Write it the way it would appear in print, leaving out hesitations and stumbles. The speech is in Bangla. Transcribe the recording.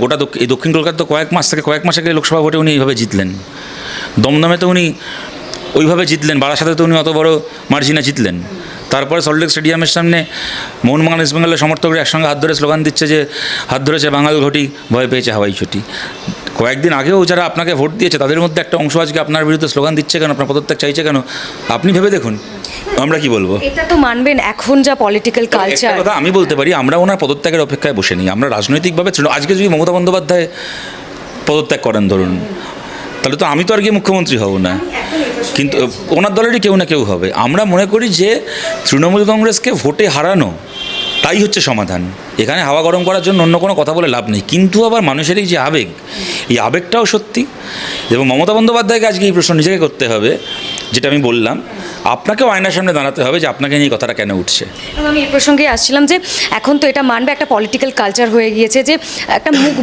গোটা এই দক্ষিণ কলকাতা তো কয়েক মাস আগে লোকসভা ভোটে উনি এইভাবে জিতলেন। দমদমে তো উনি ওইভাবে জিতলেন, বারাসাতে তো উনি অত বড় মার্জিনে জিতলেন। তারপরে সল্টলেক স্টেডিয়ামের সামনে মোহনবাগান ইস্ট বেঙ্গলের সমর্থকরা একসঙ্গে হাত ধরে স্লোগান দিচ্ছে যে হাত ধরেছে বাঙাল ঘটি, ভয় পেয়েছে হাওয়াই ছুটি। কয়েকদিন আগেও যারা আপনাকে ভোট দিয়েছে তাদের মধ্যে একটা অংশ আজকে আপনার বিরুদ্ধে স্লোগান দিচ্ছে কেন, আপনার পদত্যাগ চাইছে কেন, আপনি ভেবে দেখুন। আমরা কি বলবো? এটা তো মানবেন এখন যা পলিটিক্যাল কালচার। কথা আমি বলতে পারি, আমরা ওনার পদত্যাগের অপেক্ষায় বসে নিই। আমরা রাজনৈতিকভাবে আজকে যদি মমতা বন্দ্যোপাধ্যায় পদত্যাগ করেন ধরুন, তাহলে তো আমি তো আর গিয়ে মুখ্যমন্ত্রী হব না, কিন্তু ওনার দলেরই কেউ না কেউ হবে। আমরা মনে করি যে তৃণমূল কংগ্রেসকে ভোটে হারানো তাই হচ্ছে সমাধান। এখানে হাওয়া গরম করার জন্য অন্য কোনো কথা বলে লাভ নেই। কিন্তু আবার মানুষের এই যে আবেগ, এই আবেগটাও সত্যি। এবং মমতা বন্দ্যোপাধ্যায়কে আজকে এই প্রশ্ন নিজেকে করতে হবে, যেটা আমি বললাম, আপনাকেও আয়নার সামনে দাঁড়াতে হবে যে আপনাকে নিয়ে কথাটা কেন উঠছে। আমি এই প্রসঙ্গে আসছিলাম যে এখন তো এটা মানবে একটা পলিটিক্যাল কালচার হয়ে গিয়েছে যে একটা মুখ